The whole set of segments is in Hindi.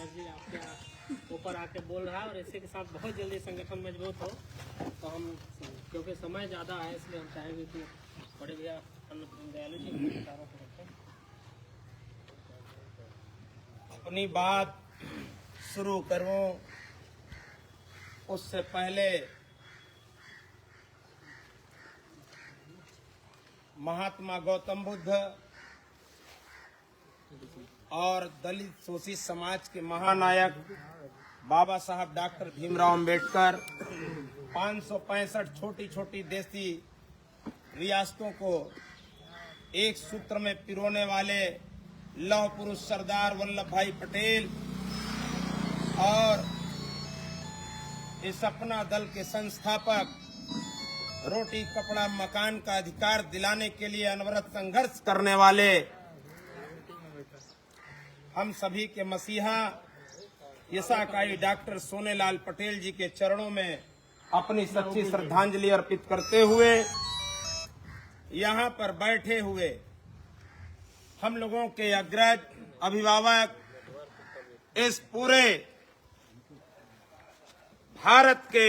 जी आपके ऊपर आके बोल रहा है और इसी के साथ बहुत जल्दी संगठन मजबूत हो। तो हम क्योंकि समय ज़्यादा है इसलिए हम चाहेंगे कि बड़े भैया दयालु जी के विचारों को रखें। अपनी बात शुरू करूं उससे पहले महात्मा गौतम बुद्ध और दलित शोषित समाज के महानायक बाबा साहब डॉक्टर भीमराव अंबेडकर 565 छोटी छोटी देसी रियासतों को एक सूत्र में पिरोने वाले लौह पुरुष सरदार वल्लभ भाई पटेल और इस अपना दल के संस्थापक रोटी कपड़ा मकान का अधिकार दिलाने के लिए अनवरत संघर्ष करने वाले हम सभी के मसीहा यशाकाई डॉक्टर सोनेलाल पटेल जी के चरणों में अपनी सच्ची श्रद्धांजलि अर्पित करते हुए यहाँ पर बैठे हुए हम लोगों के अग्रज अभिभावक इस पूरे भारत के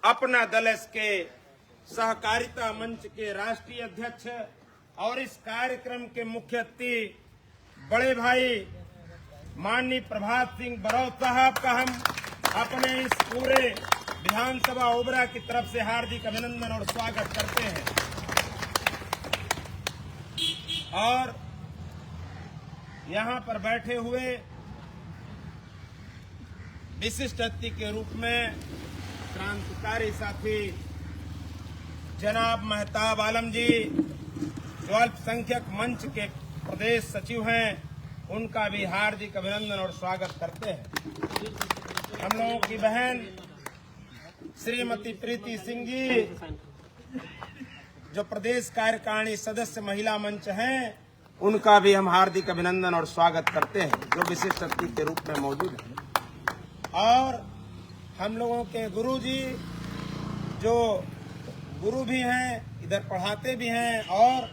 अपना दलस के सहकारिता मंच के राष्ट्रीय अध्यक्ष और इस कार्यक्रम के मुख्य अतिथि बड़े भाई माननीय प्रभात सिंह बरौत साहब का हम अपने इस पूरे विधानसभा ओबरा की तरफ से हार्दिक अभिनंदन और स्वागत करते हैं। और यहाँ पर बैठे हुए विशिष्ट अतिथि के रूप में क्रांतिकारी साथी जनाब महताब आलम जी जो अल्पसंख्यक मंच के प्रदेश सचिव हैं, उनका भी हार्दिक अभिनंदन और स्वागत करते हैं। हम लोगों की बहन श्रीमती प्रीति सिंह जी जो प्रदेश कार्यकारिणी सदस्य महिला मंच हैं, उनका भी हम हार्दिक अभिनंदन और स्वागत करते हैं जो विशिष्ट अतिथि के रूप में मौजूद हैं। और हम लोगों के गुरु जी जो गुरु भी हैं, इधर पढ़ाते भी हैं और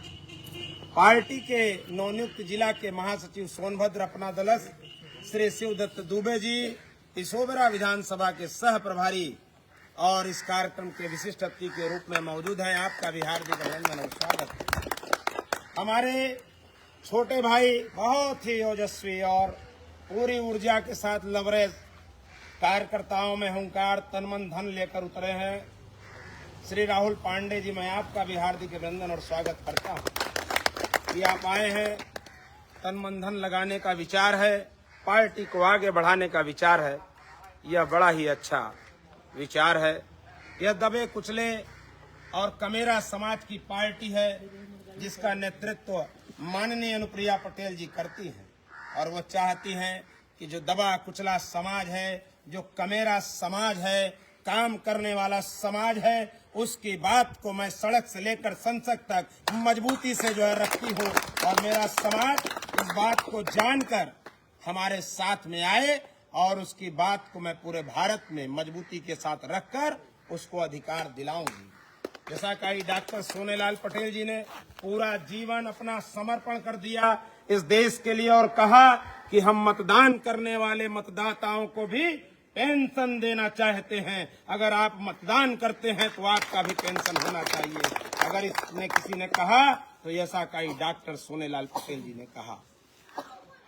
पार्टी के नवनियुक्त जिला के महासचिव सोनभद्र अपना दलस श्री शिवदत्त दुबे जी इस ओबरा विधानसभा के सह प्रभारी और इस कार्यक्रम के विशिष्ट अतिथि के रूप में मौजूद हैं। आपका भी हार्दिक अभिनंदन और स्वागत। हमारे छोटे भाई बहुत ही ओजस्वी और पूरी ऊर्जा के साथ लबरेज कार्यकर्ताओं में हुंकार तन मन धन लेकर उतरे हैं श्री राहुल पांडे जी, मैं आपका भी हार्दिक अभिनंदन और स्वागत करता हूं कि आप आए हैं। तन मन धन लगाने का विचार है, पार्टी को आगे बढ़ाने का विचार है, यह बड़ा ही अच्छा विचार है। यह दबे कुचले और कमेरा समाज की पार्टी है जिसका नेतृत्व माननीय अनुप्रिया पटेल जी करती हैं और वो चाहती हैं कि जो दबा कुचला समाज है, जो कमेरा समाज है, काम करने वाला समाज है, उसकी बात को मैं सड़क से लेकर संसद तक मजबूती से जो है रखी हूँ और मेरा समाज इस बात को जानकर हमारे साथ में आए और उसकी बात को मैं पूरे भारत में मजबूती के साथ रखकर उसको अधिकार दिलाऊंगी। जैसा कि डॉक्टर सोनेलाल पटेल जी ने पूरा जीवन अपना समर्पण कर दिया इस देश के लिए और कहा कि हम मतदान करने वाले मतदाताओं को भी पेंशन देना चाहते हैं। अगर आप मतदान करते हैं तो आपका भी पेंशन होना चाहिए। अगर इसने किसी ने कहा तो ऐसा कई डॉक्टर सोनेलाल पटेल जी ने कहा।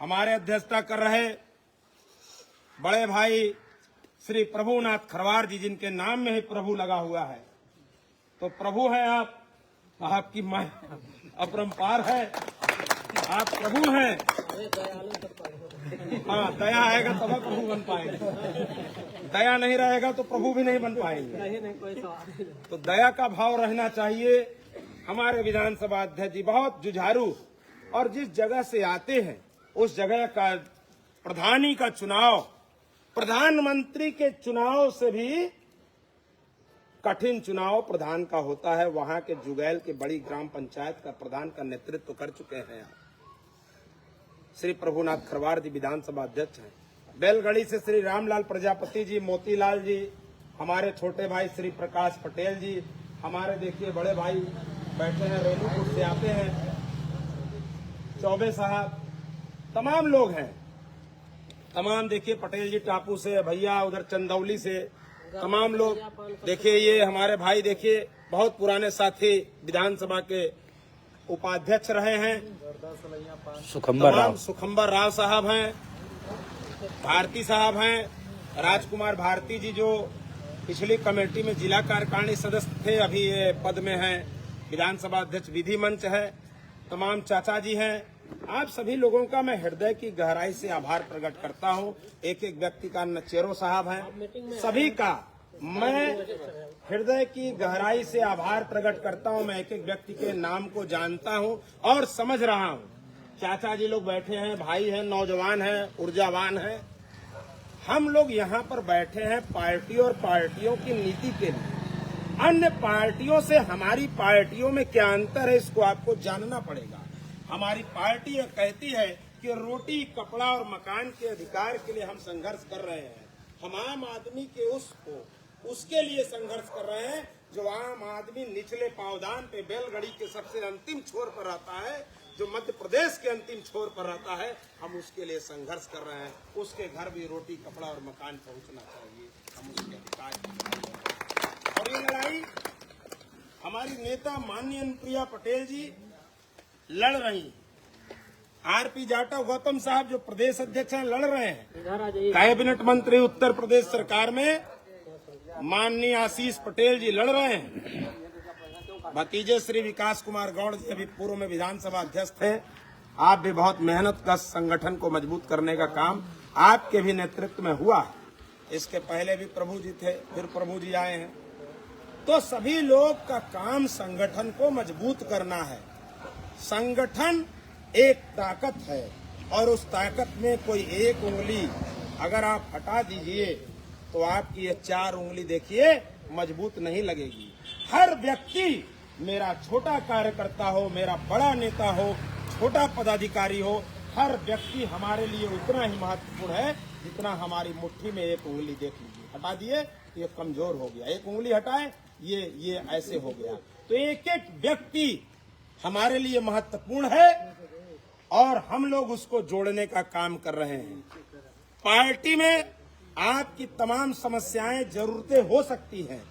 हमारे अध्यक्षता कर रहे बड़े भाई श्री प्रभुनाथ खरवार जी, जिनके नाम में ही प्रभु लगा हुआ है, तो प्रभु हैं आप, आपकी मां अपरंपार है, आप प्रभु हैं। हाँ, दया आएगा तब प्रभु बन पाएंगे, दया नहीं रहेगा तो प्रभु भी नहीं बन पाएंगे। तो दया का भाव रहना चाहिए। हमारे विधानसभा अध्यक्ष जी बहुत जुझारू और जिस जगह से आते हैं उस जगह का प्रधानी का चुनाव प्रधानमंत्री के चुनाव से भी कठिन चुनाव प्रधान का होता है। वहां के जुगैल के बड़ी ग्राम पंचायत का प्रधान का नेतृत्व कर चुके हैं श्री प्रभुनाथ खरवार जी, विधानसभा अध्यक्ष हैं। बेलगढ़ी से श्री रामलाल प्रजापति जी, मोतीलाल जी, हमारे छोटे भाई श्री प्रकाश पटेल जी, हमारे देखिए बड़े भाई बैठे हैं, रेणुपुर से आते हैं, चौबे साहब, तमाम लोग हैं। तमाम देखिए पटेल जी टापू से, भैया उधर चंदौली से, तमाम लोग देखिए, ये हमारे भाई देखिए बहुत पुराने साथी विधानसभा के उपाध्यक्ष रहे हैं, सुखंबर राव साहब हैं, भारती साहब हैं, राजकुमार भारती जी जो पिछली कमेटी में जिला कार्यकारिणी सदस्य थे, अभी ये पद में हैं, विधानसभा अध्यक्ष विधि मंच है, तमाम चाचा जी हैं। आप सभी लोगों का मैं हृदय की गहराई से आभार प्रकट करता हूं। एक एक व्यक्ति का, नचेरो साहब हैं, सभी का मैं हृदय की गहराई से आभार प्रकट करता हूं। मैं एक एक व्यक्ति के नाम को जानता हूं और समझ रहा हूं। चाचा जी लोग बैठे हैं, भाई हैं, नौजवान हैं, ऊर्जावान हैं। हम लोग यहाँ पर बैठे हैं पार्टी और पार्टियों की नीति के लिए। अन्य पार्टियों से हमारी पार्टियों में क्या अंतर है, इसको आपको जानना पड़ेगा। हमारी पार्टी यह कहती है कि रोटी, कपड़ा और मकान के अधिकार के लिए हम संघर्ष कर रहे हैं। हम आम आदमी के उसके लिए संघर्ष कर रहे हैं जो आम आदमी निचले पावदान पे बैलगाड़ी के सबसे अंतिम छोर पर रहता है, जो मध्य प्रदेश के अंतिम छोर पर रहता है। हम उसके लिए संघर्ष कर रहे हैं। उसके घर भी रोटी, कपड़ा और मकान पहुंचना चाहिए। हम उसके अधिकार, और ये लड़ाई हमारी नेता माननीय अनुप्रिया पटेल जी लड़ रही। आरपी जाटव गौतम साहब जो प्रदेश अध्यक्ष हैं लड़ रहे हैं। कैबिनेट मंत्री उत्तर प्रदेश सरकार में माननीय आशीष पटेल जी लड़ रहे हैं। भतीजे श्री विकास कुमार गौड़ जी अभी पूर्व में विधानसभा अध्यक्ष थे। आप भी बहुत मेहनत का संगठन को मजबूत करने का काम आपके भी नेतृत्व में हुआ है। इसके पहले भी प्रभु जी थे, फिर प्रभु जी आए हैं। तो सभी लोग का काम संगठन को मजबूत करना है। संगठन एक ताकत है और उस ताकत में कोई एक उंगली अगर आप हटा दीजिए तो आपकी ये 4 उंगली देखिए मजबूत नहीं लगेगी। हर व्यक्ति, मेरा छोटा कार्यकर्ता हो, मेरा बड़ा नेता हो, छोटा पदाधिकारी हो, हर व्यक्ति हमारे लिए उतना ही महत्वपूर्ण है जितना हमारी मुट्ठी में एक उंगली। देख लीजिए, हटा दिए ये कमजोर हो गया, एक उंगली हटाए ये ऐसे हो गया। तो एक एक व्यक्ति हमारे लिए महत्वपूर्ण है और हम लोग उसको जोड़ने का काम कर रहे हैं। पार्टी में आपकी तमाम समस्याएं, जरूरतें हो सकती हैं,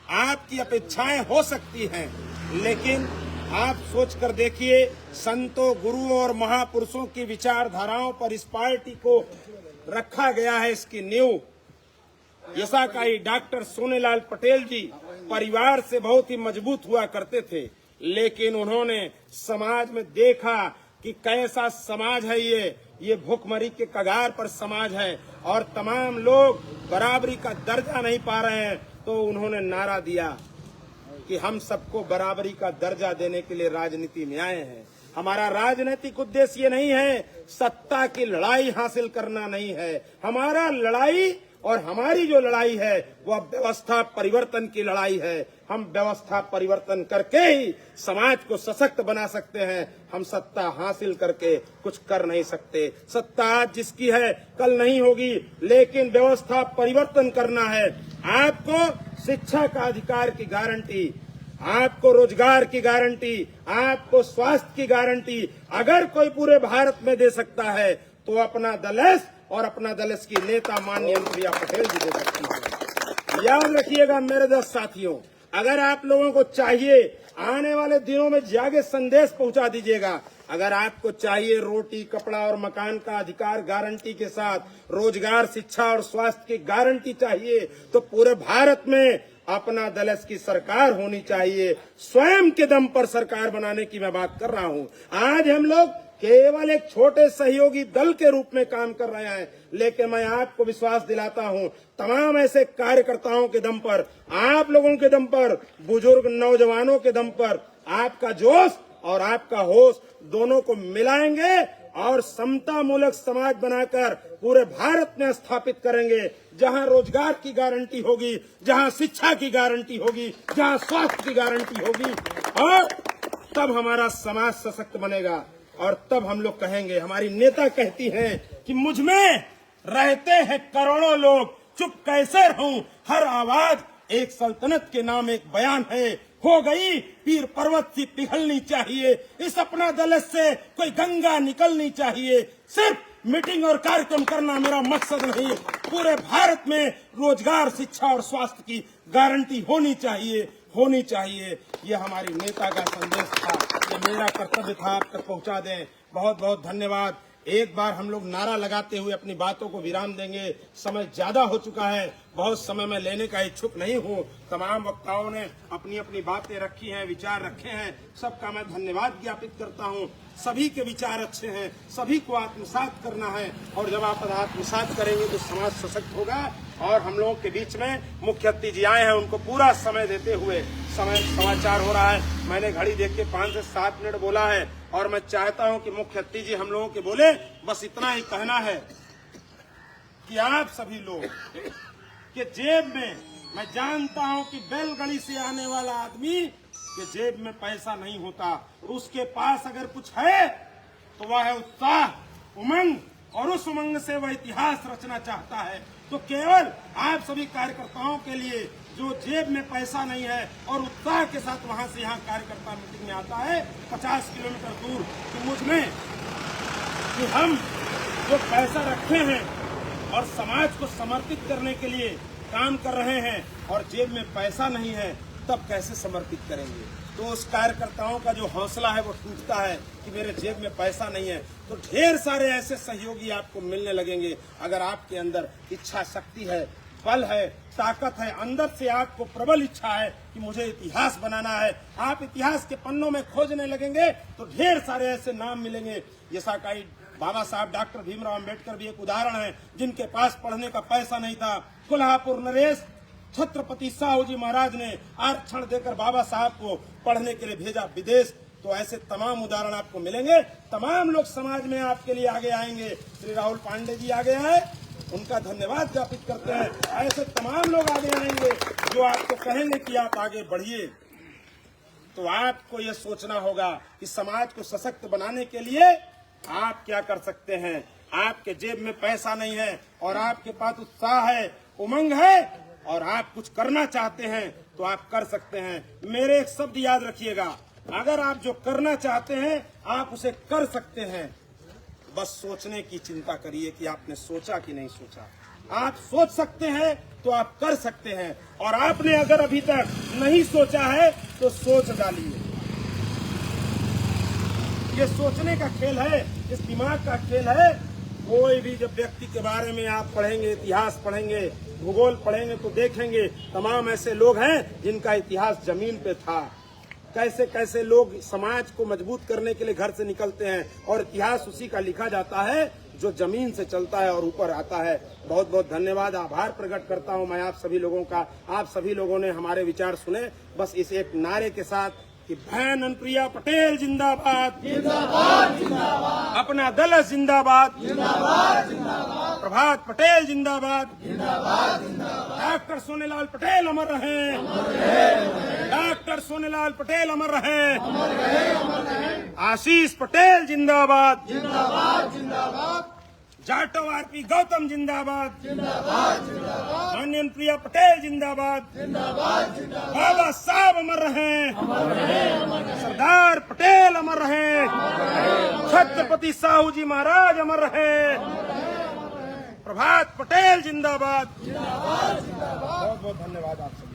आपकी अपेक्षाएं हो सकती हैं, लेकिन आप सोच कर देखिए, संतों, गुरुओं और महापुरुषों की विचारधाराओं पर इस पार्टी को रखा गया है। इसकी नींव यशाकाई डॉक्टर सोनेलाल पटेल जी परिवार से बहुत ही मजबूत हुआ करते थे, लेकिन उन्होंने समाज में देखा कि कैसा समाज है ये भूखमरी के कगार पर समाज है और तमाम लोग बराबरी का दर्जा नहीं पा रहे हैं। तो उन्होंने नारा दिया कि हम सबको बराबरी का दर्जा देने के लिए राजनीति में आए हैं। हमारा राजनीतिक उद्देश्य ये नहीं है सत्ता की लड़ाई हासिल करना, नहीं है हमारा लड़ाई, और हमारी जो लड़ाई है वह व्यवस्था परिवर्तन की लड़ाई है। हम व्यवस्था परिवर्तन करके ही समाज को सशक्त बना सकते हैं। हम सत्ता हासिल करके कुछ कर नहीं सकते। सत्ता आज जिसकी है कल नहीं होगी, लेकिन व्यवस्था परिवर्तन करना है। आपको शिक्षा का अधिकार की गारंटी, आपको रोजगार की गारंटी, आपको स्वास्थ्य की गारंटी अगर कोई पूरे भारत में दे सकता है तो अपना दलेस और अपना दलेस की नेता माननीय अनुप्रिया पटेल जी दे सकती है। याद रखिएगा मेरे 10 साथियों, अगर आप लोगों को चाहिए, आने वाले दिनों में जाके संदेश पहुंचा दीजिएगा। अगर आपको चाहिए रोटी, कपड़ा और मकान का अधिकार गारंटी के साथ, रोजगार, शिक्षा और स्वास्थ्य की गारंटी चाहिए, तो पूरे भारत में अपना दलेस की सरकार होनी चाहिए। स्वयं के दम पर सरकार बनाने की मैं बात कर रहा हूं। आज हम लोग केवल एक छोटे सहयोगी दल के रूप में काम कर रहे हैं, लेकिन मैं आपको विश्वास दिलाता हूं, तमाम ऐसे कार्यकर्ताओं के दम पर, आप लोगों के दम पर, बुजुर्ग नौजवानों के दम पर, आपका जोश और आपका होश दोनों को मिलाएंगे और समता मूलक समाज बनाकर पूरे भारत में स्थापित करेंगे, जहां रोजगार की गारंटी होगी, जहां शिक्षा की गारंटी होगी, जहां स्वास्थ्य की गारंटी होगी, और तब हमारा समाज सशक्त बनेगा। और तब हम लोग कहेंगे, हमारी नेता कहती हैं कि मुझ में रहते हैं करोड़ों लोग, चुप कैसे रहूं, हर आवाज एक सल्तनत के नाम एक बयान है, हो गई पीर पर्वत सी पिघलनी चाहिए, इस अपना दलत से कोई गंगा निकलनी चाहिए, सिर्फ मीटिंग और कार्यक्रम करना मेरा मकसद नहीं। पूरे भारत में रोजगार, शिक्षा और स्वास्थ्य की गारंटी होनी चाहिए, होनी चाहिए। ये हमारी नेता का संदेश था, ये मेरा कर्तव्य था आप तक पहुंचा दें। बहुत बहुत धन्यवाद। एक बार हम लोग नारा लगाते हुए अपनी बातों को विराम देंगे। समय ज्यादा हो चुका है, बहुत समय में लेने का इच्छुक नहीं हूँ। तमाम वक्ताओं ने अपनी अपनी बातें रखी हैं, विचार रखे हैं, सबका मैं धन्यवाद ज्ञापित करता हूँ। सभी के विचार अच्छे हैं, सभी को आत्मसात करना है, और जब आप आत्मसात करेंगे तो समाज सशक्त होगा। और हम लोगों के बीच में मुख्य अतिथि जी आए हैं, उनको पूरा समय देते हुए, समय समाचार हो रहा है, मैंने घड़ी देख के 5 से 7 मिनट बोला है, और मैं चाहता हूं कि मुख्य अतिथि जी हम लोगों के बोले। बस इतना ही कहना है कि आप सभी लोग के जेब में, मैं जानता हूं कि बैलगाड़ी से आने वाला आदमी के जेब में पैसा नहीं होता, उसके पास अगर कुछ है तो वह है उत्साह, उमंग, और उस उमंग से वह इतिहास रचना चाहता है। तो केवल आप सभी कार्यकर्ताओं के लिए जो जेब में पैसा नहीं है और उत्साह के साथ वहां से यहाँ कार्यकर्ता मीटिंग में आता है 50 किलोमीटर दूर, कि मुझ में कि हम जो पैसा रखे हैं और समाज को समर्पित करने के लिए काम कर रहे हैं और जेब में पैसा नहीं है, तब कैसे समर्पित करेंगे। तो उस कार्यकर्ताओं का जो हौसला है वो टूटता है कि मेरे जेब में पैसा नहीं है। तो ढेर सारे ऐसे सहयोगी आपको मिलने लगेंगे अगर आपके अंदर इच्छा शक्ति है, बल है, ताकत है, अंदर से आपको प्रबल इच्छा है कि मुझे इतिहास बनाना है। आप इतिहास के पन्नों में खोजने लगेंगे तो ढेर सारे ऐसे नाम मिलेंगे। यशाकाई बाबा साहब डॉक्टर भीमराव अंबेडकर भी एक उदाहरण है, जिनके पास पढ़ने का पैसा नहीं था। कोल्हापुर नरेश छत्रपति साहू जी महाराज ने आरक्षण देकर बाबा साहब को पढ़ने के लिए भेजा विदेश। तो ऐसे तमाम उदाहरण आपको मिलेंगे। तमाम लोग समाज में आपके लिए आगे आएंगे। श्री राहुल पांडे जी आगे आए, उनका धन्यवाद ज्ञापित करते हैं। ऐसे तमाम लोग आगे आएंगे जो आपको कहेंगे कि आप आगे बढ़िए। तो आपको यह सोचना होगा कि समाज को सशक्त बनाने के लिए आप क्या कर सकते हैं। आपके जेब में पैसा नहीं है और आपके पास उत्साह है, उमंग है, और आप कुछ करना चाहते हैं तो आप कर सकते हैं। मेरे एक शब्द याद रखिएगा, अगर आप जो करना चाहते हैं आप उसे कर सकते हैं। बस सोचने की चिंता करिए कि आपने सोचा कि नहीं सोचा। आप सोच सकते हैं तो आप कर सकते हैं, और आपने अगर अभी तक नहीं सोचा है तो सोच डालिए। ये सोचने का खेल है, इस दिमाग का खेल है। कोई भी जब व्यक्ति के बारे में आप पढ़ेंगे, इतिहास पढ़ेंगे, भूगोल पढ़ेंगे, तो देखेंगे तमाम ऐसे लोग हैं जिनका इतिहास जमीन पे था। कैसे कैसे लोग समाज को मजबूत करने के लिए घर से निकलते हैं, और इतिहास उसी का लिखा जाता है जो जमीन से चलता है और ऊपर आता है। बहुत बहुत धन्यवाद, आभार प्रकट करता हूं मैं आप सभी लोगों का। आप सभी लोगों ने हमारे विचार सुने। बस इस एक नारे के साथ कि बहन अनुप्रिया पटेल जिंदाबाद, जिंदाबाद, जिंदाबाद, अपना दल जिंदाबाद, जिंदाबाद, जिंदाबाद, प्रभात पटेल जिंदाबाद, जिंदाबाद, जिंदाबाद, डॉक्टर सोनेलाल पटेल अमर रहे, डॉक्टर सोनेलाल पटेल अमर रहे, आशीष पटेल जिंदाबाद, जिंदाबाद, जिंदाबाद, जाटव आरपी गौतम जिंदाबाद, जिंदाबाद, जिंदाबाद, माननीय प्रिया पटेल जिंदाबाद, जिंदाबाद, जिंदाबाद, बाबा साहब अमर रहे, सरदार पटेल अमर रहे, छत्रपति साहू जी महाराज अमर रहे, प्रभात पटेल जिंदाबाद, जिंदाबाद, जिंदाबाद। बहुत बहुत धन्यवाद आप सब।